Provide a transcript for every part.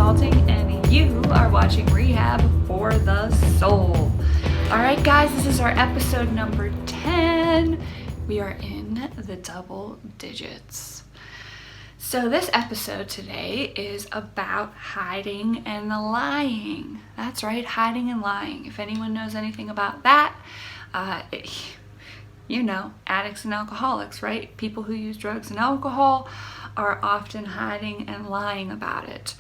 Consulting, and you are watching Rehab for the Soul. Alright guys, this is our episode number 10. We are in the double digits. So this episode today is about hiding and lying. That's right, hiding and lying. If anyone knows anything about that, you know, addicts and alcoholics, right? People who use drugs and alcohol are often hiding and lying about it.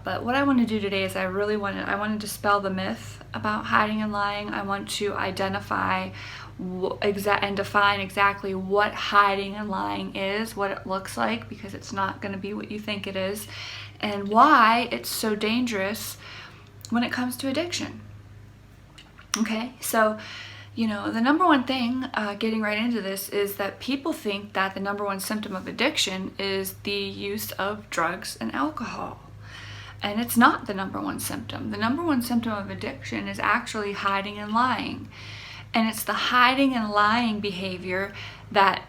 But what I want to do today is I want to dispel the myth about hiding and lying. I want to identify and define exactly what hiding and lying is, what it looks like, because it's not going to be what you think it is, and why it's so dangerous when it comes to addiction. Okay, so you know, the number one thing, getting right into this, is that people think that the number one symptom of addiction is the use of drugs and alcohol. And it's not the number one symptom. The number one symptom of addiction is actually hiding and lying. And it's the hiding and lying behavior that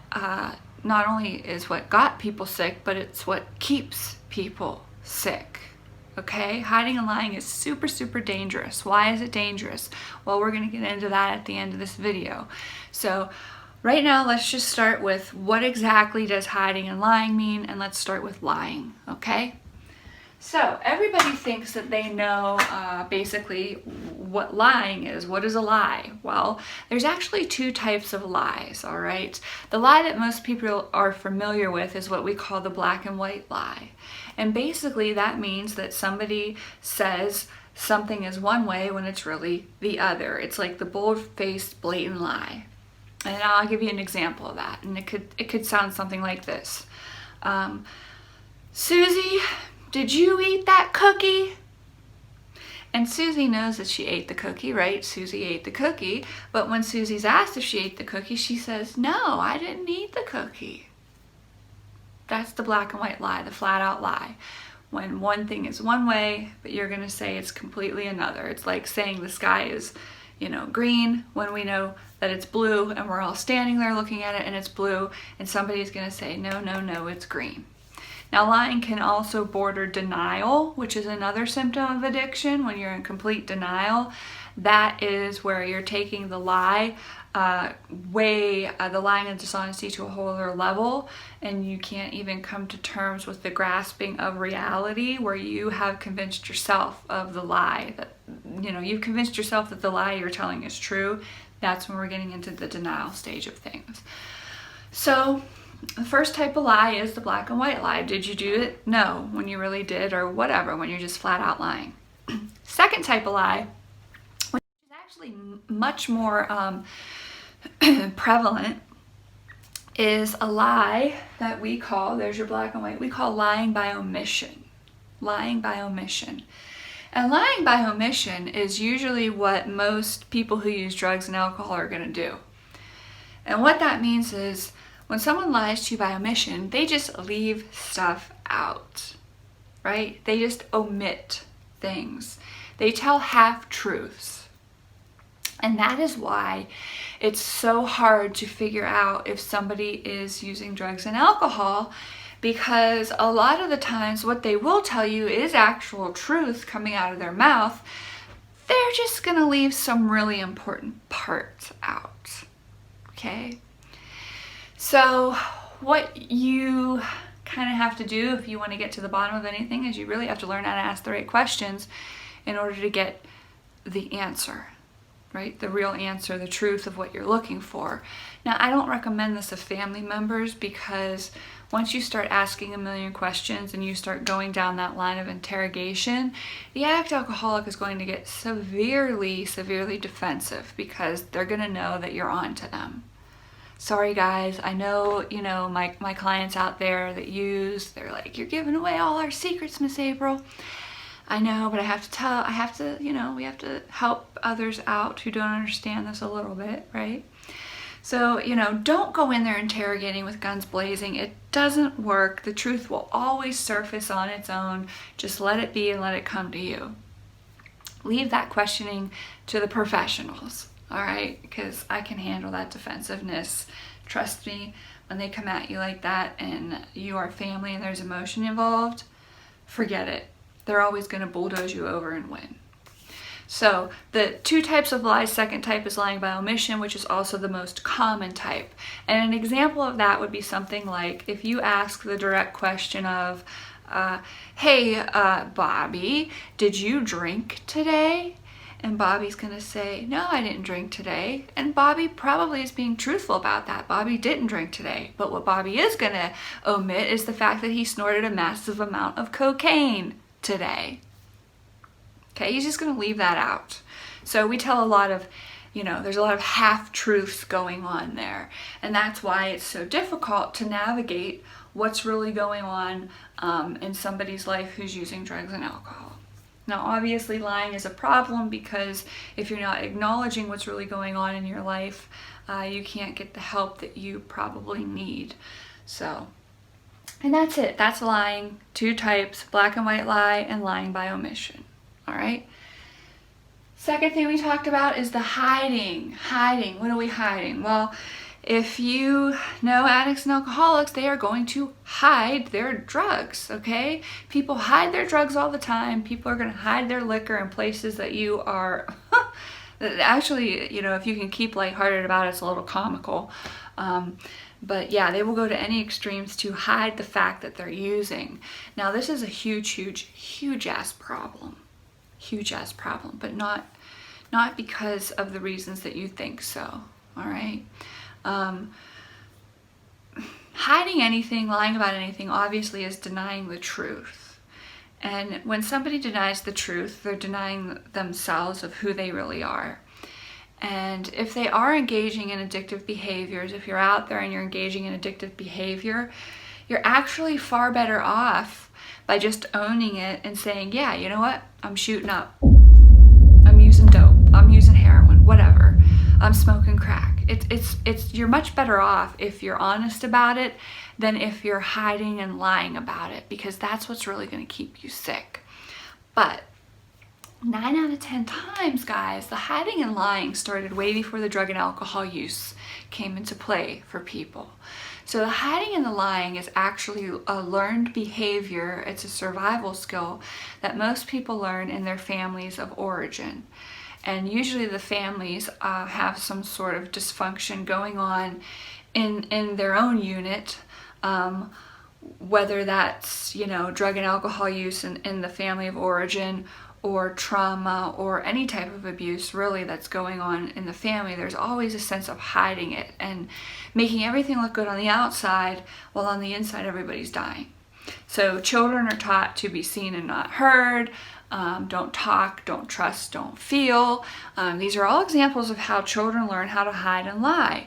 not only is what got people sick, but it's what keeps people sick. Okay, hiding and lying is super, super dangerous. Why is it dangerous? Well, we're going to get into that at the end of this video. So right now, let's just start with what exactly does hiding and lying mean, and let's start with lying, okay? So everybody thinks that they know basically what lying is. What is a lie? Well, there's actually two types of lies, all right? The lie that most people are familiar with is what we call the black and white lie. And basically that means that somebody says something is one way when it's really the other. It's like the bold-faced, blatant lie. And I'll give you an example of that. And it could sound something like this. Susie, did you eat that cookie? And Susie knows that she ate the cookie, right? Susie ate the cookie. But when Susie's asked if she ate the cookie, she says, no, I didn't eat the cookie. That's the black and white lie, the flat out lie. When one thing is one way, but you're going to say it's completely another. It's like saying the sky is, you know, green when we know that it's blue, and we're all standing there looking at it and it's blue, and somebody's going to say, no, no, no, it's green. Now, lying can also border denial, which is another symptom of addiction. When you're in complete denial, that is where you're taking the lie the lying and dishonesty to a whole other level, and you can't even come to terms with the grasping of reality, where you have convinced yourself of the lie, that, you know, you've convinced yourself that the lie you're telling is true. That's when we're getting into the denial stage of things. So the first type of lie is the black and white lie. Did you do it? No, when you really did, or whatever, when you're just flat out lying. Second type of lie, which is actually much more prevalent, is a lie that we call, there's your black and white, we call lying by omission. Lying by omission. And lying by omission is usually what most people who use drugs and alcohol are going to do. And what that means is, when someone lies to you by omission, they just leave stuff out, right? They just omit things. They tell half-truths. And that is why it's so hard to figure out if somebody is using drugs and alcohol, because a lot of the times what they will tell you is actual truth coming out of their mouth. They're just going to leave some really important parts out, okay? So what you kind of have to do if you want to get to the bottom of anything is you really have to learn how to ask the right questions in order to get the answer, right? The real answer, the truth of what you're looking for. Now, I don't recommend this to family members, because once you start asking a million questions and you start going down that line of interrogation, the addict alcoholic is going to get severely, severely defensive, because they're going to know that you're on to them. Sorry guys, I know, you know, my clients out there that use, they're like, you're giving away all our secrets, Miss April. I know, but we have to help others out who don't understand this a little bit, right? So, you know, don't go in there interrogating with guns blazing. It doesn't work. The truth will always surface on its own. Just let it be and let it come to you. Leave that questioning to the professionals. All right, because I can handle that defensiveness. Trust me, when they come at you like that and you are family and there's emotion involved, forget it. They're always going to bulldoze you over and win. So the two types of lies, second type is lying by omission, which is also the most common type. And an example of that would be something like if you ask the direct question of, hey, Bobby, did you drink today? And Bobby's going to say, no, I didn't drink today. And Bobby probably is being truthful about that. Bobby didn't drink today. But what Bobby is going to omit is the fact that he snorted a massive amount of cocaine today. Okay, he's just going to leave that out. So we tell a lot of, there's a lot of half-truths going on there. And that's why it's so difficult to navigate what's really going on in somebody's life who's using drugs and alcohol. Now, obviously, lying is a problem because if you're not acknowledging what's really going on in your life, you can't get the help that you probably need. So, and that's it. That's lying. Two types, black and white lie and lying by omission. All right. Second thing we talked about is the hiding. Hiding. What are we hiding? Well, if you know addicts and alcoholics, they are going to hide their drugs, okay? People hide their drugs all the time. People are going to hide their liquor in places that you are... Actually, if you can keep lighthearted about it, it's a little comical. But yeah, they will go to any extremes to hide the fact that they're using. Now, this is a huge ass problem. Huge ass problem, but not because of the reasons that you think so, all right? Hiding anything, lying about anything, obviously is denying the truth. And when somebody denies the truth, they're denying themselves of who they really are. And if they are engaging in addictive behaviors, if you're out there and you're engaging in addictive behavior, you're actually far better off by just owning it and saying, yeah, you know what? I'm shooting up. I'm using dope. I'm using heroin, whatever. I'm smoking crack. You're much better off if you're honest about it than if you're hiding and lying about it, because that's what's really going to keep you sick. But 9 out of 10 times, guys, the hiding and lying started way before the drug and alcohol use came into play for people. So the hiding and the lying is actually a learned behavior. It's a survival skill that most people learn in their families of origin. And usually the families have some sort of dysfunction going on in their own unit, whether that's, drug and alcohol use in the family of origin, or trauma, or any type of abuse really that's going on in the family. There's always a sense of hiding it and making everything look good on the outside while on the inside everybody's dying. So children are taught to be seen and not heard. Don't talk, don't trust, don't feel. These are all examples of how children learn how to hide and lie.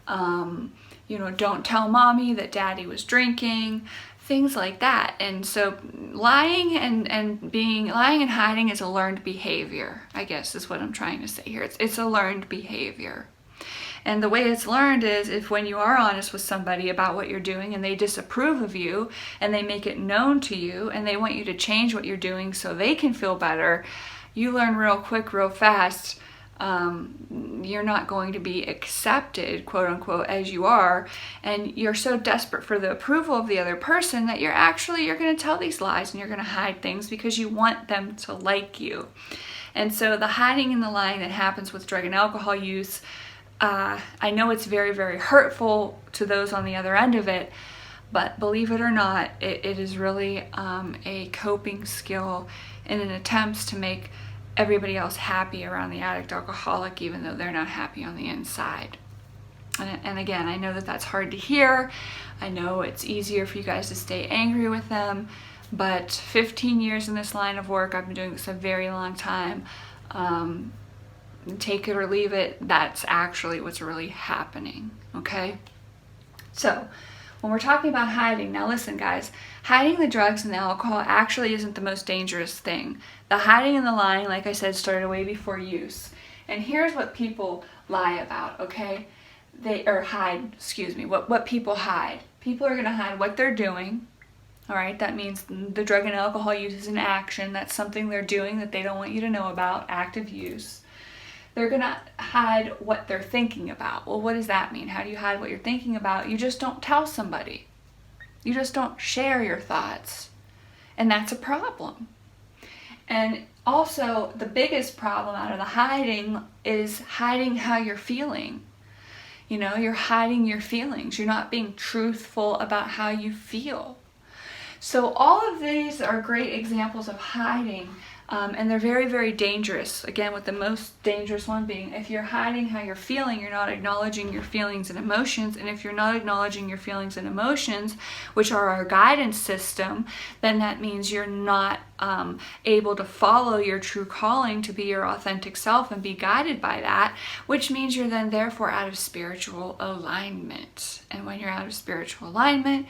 Don't tell mommy that daddy was drinking, things like that. And so lying and hiding is a learned behavior, I guess is what I'm trying to say here. It's a learned behavior. And the way it's learned is if when you are honest with somebody about what you're doing and they disapprove of you and they make it known to you and they want you to change what you're doing so they can feel better, you learn real quick, real fast. You're not going to be accepted, quote unquote, as you are, and you're so desperate for the approval of the other person that you're going to tell these lies and you're going to hide things because you want them to like you. And so the hiding and the lying that happens with drug and alcohol use, I know it's very, very hurtful to those on the other end of it, but believe it or not, it is really a coping skill in an attempt to make everybody else happy around the addict alcoholic, even though they're not happy on the inside. And again, I know that that's hard to hear. I know it's easier for you guys to stay angry with them, but 15 years in this line of work, I've been doing this a very long time. Take it or leave it, that's actually what's really happening, okay? So, when we're talking about hiding, now listen guys, hiding the drugs and the alcohol actually isn't the most dangerous thing. The hiding and the lying, like I said, started way before use. And here's what people lie about, okay? What people hide. People are gonna hide what they're doing, all right? That means the drug and alcohol use is an action. That's something they're doing that they don't want you to know about, active use. They're gonna hide what they're thinking about. Well, what does that mean? How do you hide what you're thinking about? You just don't tell somebody. You just don't share your thoughts. And that's a problem. And also, the biggest problem out of the hiding is hiding how you're feeling. You know, you're hiding your feelings. You're not being truthful about how you feel. So all of these are great examples of hiding, and they're very, very dangerous. Again, with the most dangerous one being, if you're hiding how you're feeling, you're not acknowledging your feelings and emotions. And if you're not acknowledging your feelings and emotions, which are our guidance system, then that means you're not able to follow your true calling to be your authentic self and be guided by that, which means you're then therefore out of spiritual alignment. And when you're out of spiritual alignment,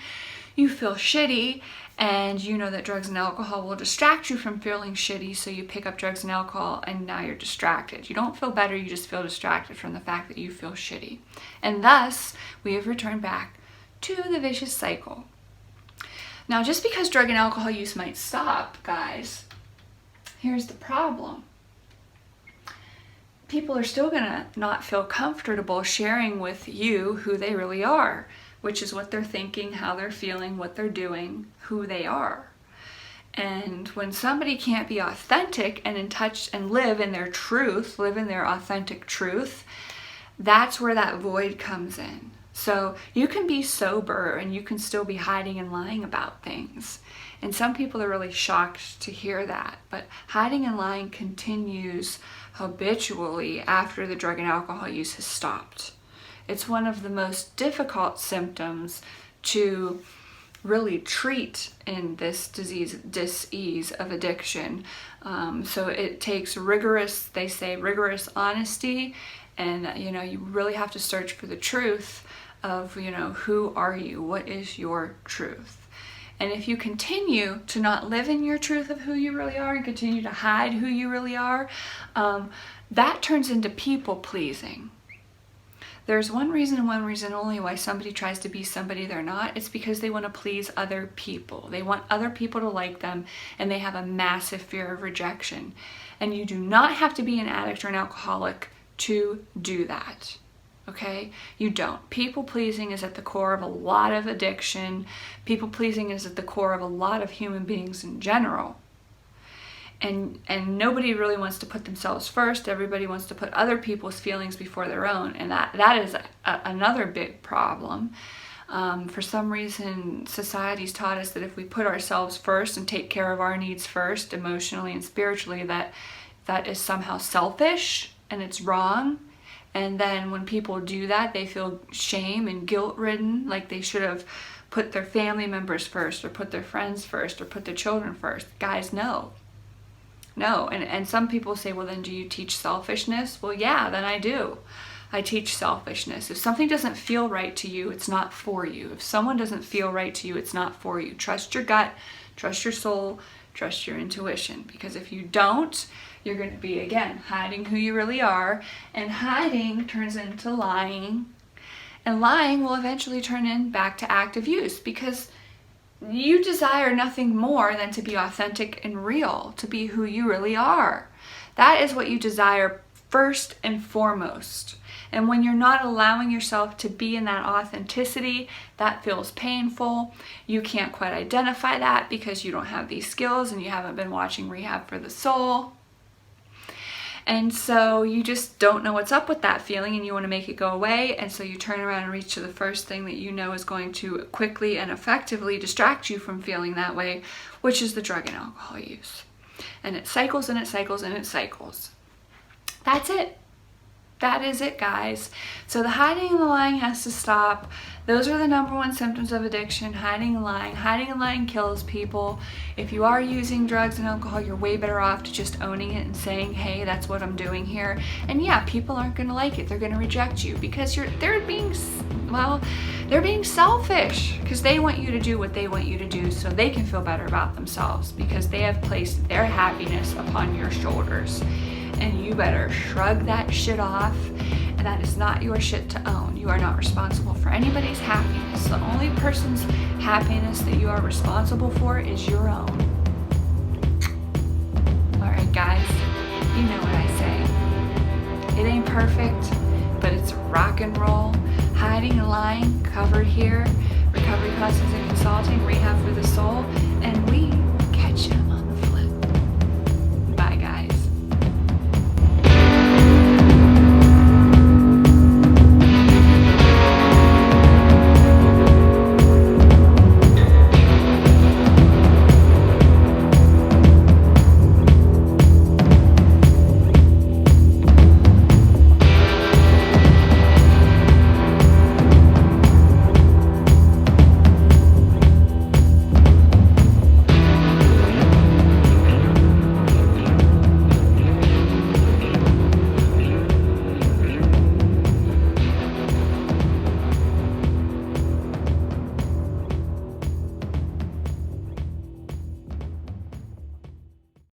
you feel shitty, and you know that drugs and alcohol will distract you from feeling shitty, so you pick up drugs and alcohol and now you're distracted. You don't feel better, you just feel distracted from the fact that you feel shitty. And thus, we have returned back to the vicious cycle. Now, just because drug and alcohol use might stop, guys, here's the problem. People are still gonna not feel comfortable sharing with you who they really are, which is what they're thinking, how they're feeling, what they're doing, who they are. And when somebody can't be authentic and in touch and live in their truth, live in their authentic truth, that's where that void comes in. So you can be sober and you can still be hiding and lying about things. And some people are really shocked to hear that. But hiding and lying continues habitually after the drug and alcohol use has stopped. It's one of the most difficult symptoms to really treat in this dis-ease of addiction. So it takes rigorous honesty, and you really have to search for the truth of, who are you? What is your truth? And if you continue to not live in your truth of who you really are and continue to hide who you really are, that turns into people-pleasing. There's one reason and one reason only why somebody tries to be somebody they're not. It's because they want to please other people. They want other people to like them, and they have a massive fear of rejection. And you do not have to be an addict or an alcoholic to do that. Okay? You don't. People-pleasing is at the core of a lot of addiction. People-pleasing is at the core of a lot of human beings in general. And nobody really wants to put themselves first. Everybody wants to put other people's feelings before their own. And that is another big problem. For some reason, society's taught us that if we put ourselves first and take care of our needs first, emotionally and spiritually, that is somehow selfish and it's wrong. And then when people do that, they feel shame and guilt-ridden, like they should have put their family members first, or put their friends first, or put their children first. Guys, no. No, and some people say, well, then do you teach selfishness? Well, yeah, then I do. I teach selfishness. If something doesn't feel right to you, it's not for you. If someone doesn't feel right to you, it's not for you. Trust your gut, trust your soul, trust your intuition. Because if you don't, you're going to be, again, hiding who you really are. And hiding turns into lying. And lying will eventually turn in back to active use, because you desire nothing more than to be authentic and real, to be who you really are. That is what you desire first and foremost. And when you're not allowing yourself to be in that authenticity, that feels painful. You can't quite identify that because you don't have these skills and you haven't been watching Rehab4theSoul. And so you just don't know what's up with that feeling and you want to make it go away. And so you turn around and reach to the first thing that you know is going to quickly and effectively distract you from feeling that way, which is the drug and alcohol use. And it cycles and it cycles and it cycles. That's it. That is it, guys. So the hiding and the lying has to stop. Those are the number one symptoms of addiction, hiding and lying. Hiding and lying kills people. If you are using drugs and alcohol, you're way better off to just owning it and saying, hey, that's what I'm doing here. And yeah, people aren't going to like it. They're going to reject you because they're being selfish, because they want you to do what they want you to do so they can feel better about themselves, because they have placed their happiness upon your shoulders. And you better shrug that shit off. And that is not your shit to own. You are not responsible for anybody's happiness. The only person's happiness that you are responsible for is your own. Alright, guys, you know what I say. It ain't perfect, but it's rock and roll. Hiding and lying covered here. Recovery classes and consulting, Rehab4theSoul.